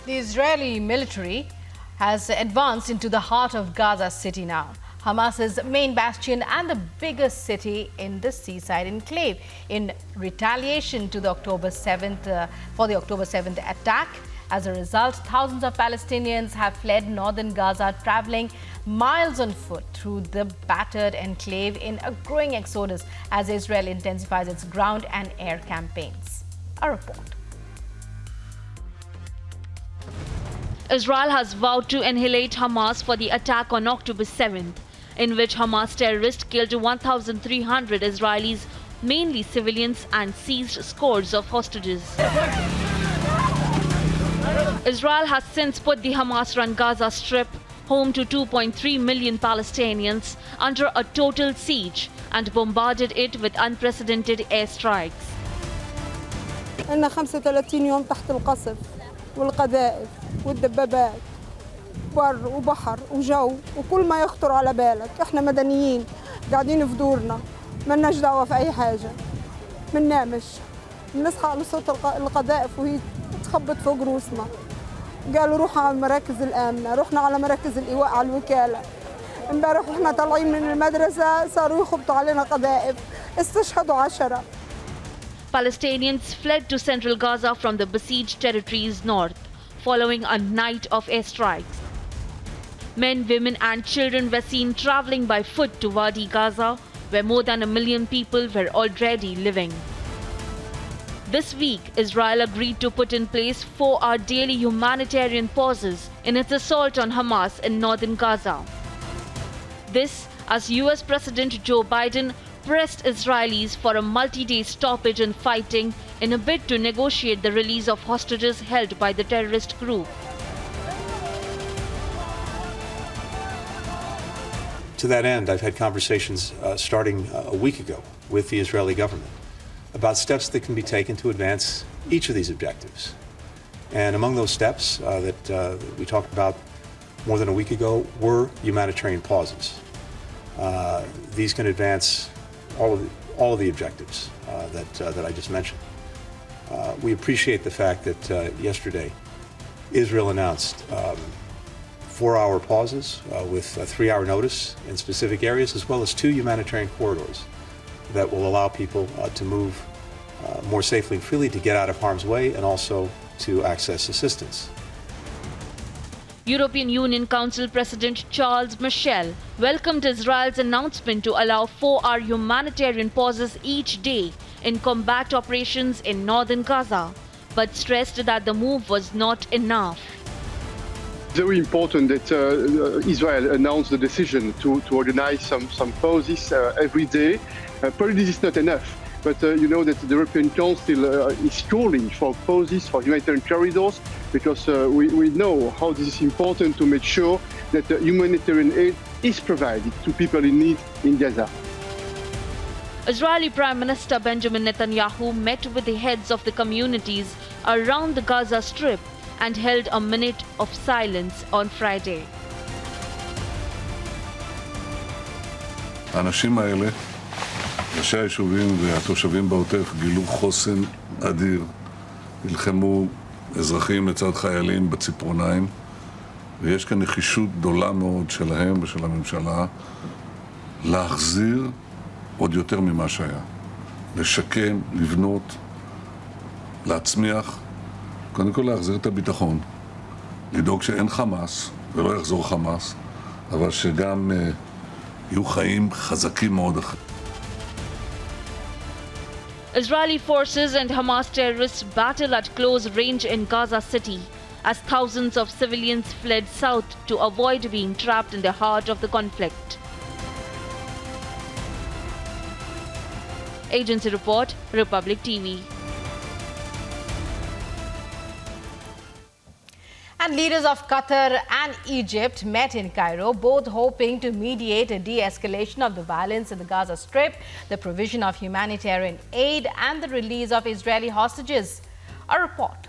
The Israeli military has advanced into the heart of Gaza City now, Hamas's main bastion and the biggest city in the seaside enclave. In retaliation to the October 7th attack, as a result, thousands of Palestinians have fled northern Gaza, traveling miles on foot through the battered enclave in a growing exodus as Israel intensifies its ground and air campaigns. A report. Israel has vowed to annihilate Hamas for the attack on October 7th, in which Hamas terrorists killed 1,300 Israelis, mainly civilians, and seized scores of hostages. Israel has since put the Hamas-run Gaza Strip, home to 2.3 million Palestinians, under a total siege and bombarded it with unprecedented airstrikes. لنا 35 يوم تحت القصف والقذائف والدبابات، بر وبحر وجو وكل ما يخطر على بالك. احنا مدنيين قاعدين في دورنا، مالناش دعوه في اي حاجه، مننامش، بنصحى على صوت القذائف وهي تخبط فوق روسنا. قالوا روحوا على المراكز الامنه، رحنا على مراكز الايواء على الوكاله. امبارح واحنا طالعين من المدرسه صاروا يخبطوا علينا قذائف، استشهدوا 10. Palestinians fled to central Gaza from the besieged territories north, following a night of airstrikes. Men, women and children were seen traveling by foot to Wadi Gaza, where more than 1 million people were already living. This week, Israel agreed to put in place 4-hour daily humanitarian pauses in its assault on Hamas in northern Gaza. This, as US President Joe Biden pressed Israelis for a multi-day stoppage in fighting in a bid to negotiate the release of hostages held by the terrorist group. To that end, I've had conversations starting a week ago with the Israeli government about steps that can be taken to advance each of these objectives. And among those steps that we talked about more than a week ago were humanitarian pauses. These can advance all of the objectives that I just mentioned. We appreciate the fact that yesterday Israel announced 4-hour pauses with a 3-hour notice in specific areas, as well as 2 humanitarian corridors that will allow people to move more safely and freely, to get out of harm's way, and also to access assistance. European Union Council President Charles Michel welcomed Israel's announcement to allow 4-hour humanitarian pauses each day in combat operations in northern Gaza, but stressed that the move was not enough. Very important that Israel announced the decision to organize some pauses every day. Probably this is not enough, but you know that the European Council is calling for pauses for humanitarian corridors, because we know how this is important to make sure that humanitarian aid is provided to people in need in Gaza. Israeli Prime Minister Benjamin Netanyahu met with the heads of the communities around the Gaza Strip and held a minute of silence on Friday. האנשים האלה, ראשי היישובים והתושבים בעוטף, גילו חוסן אדיר, נלחמו אזרחים לצד חיילים בציפורניים, ויש כאן נחישות גדולה מאוד שלהם ושל הממשלה להחזיר עוד יותר ממה שהיה, לשקם, לבנות, להצמיח, קודם כל להחזיר את הביטחון, לדאוג שאין חמאס ולא יחזור חמאס, אבל שגם יהיו חיים חזקים מאוד. Israeli forces and Hamas terrorists battle at close range in Gaza City as thousands of civilians fled south to avoid being trapped in the heart of the conflict. Agency report, Republic TV. And leaders of Qatar and Egypt met in Cairo, both hoping to mediate a de-escalation of the violence in the Gaza Strip, the provision of humanitarian aid, and the release of Israeli hostages. A report.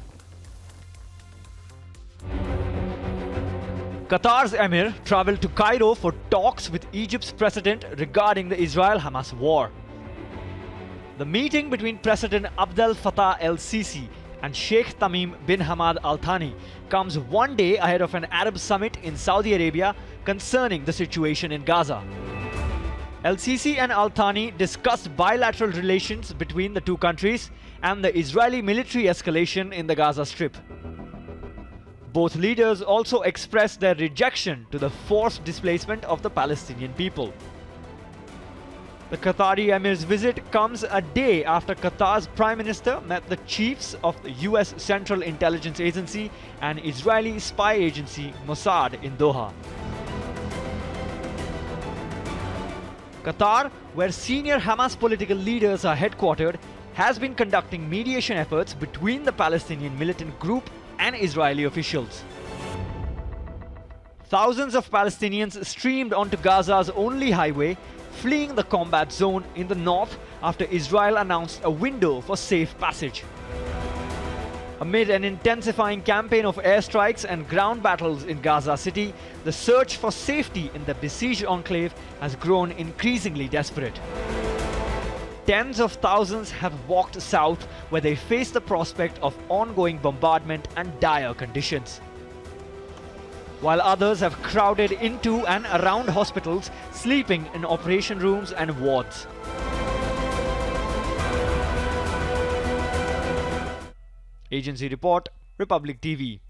Qatar's emir traveled to Cairo for talks with Egypt's president regarding the Israel-Hamas war. The meeting between President Abdel Fattah el-Sisi and Sheikh Tamim bin Hamad Al Thani comes one day ahead of an Arab summit in Saudi Arabia concerning the situation in Gaza. El-Sisi and Al Thani discussed bilateral relations between the two countries and the Israeli military escalation in the Gaza Strip. Both leaders also expressed their rejection to the forced displacement of the Palestinian people. The Qatari Emir's visit comes a day after Qatar's Prime Minister met the chiefs of the US Central Intelligence Agency and Israeli spy agency Mossad in Doha. Qatar, where senior Hamas political leaders are headquartered, has been conducting mediation efforts between the Palestinian militant group and Israeli officials. Thousands of Palestinians streamed onto Gaza's only highway, fleeing the combat zone in the north after Israel announced a window for safe passage. Amid an intensifying campaign of airstrikes and ground battles in Gaza City, the search for safety in the besieged enclave has grown increasingly desperate. Tens of thousands have walked south, where they face the prospect of ongoing bombardment and dire conditions, while others have crowded into and around hospitals, sleeping in operation rooms and wards. Agency report, Republic TV.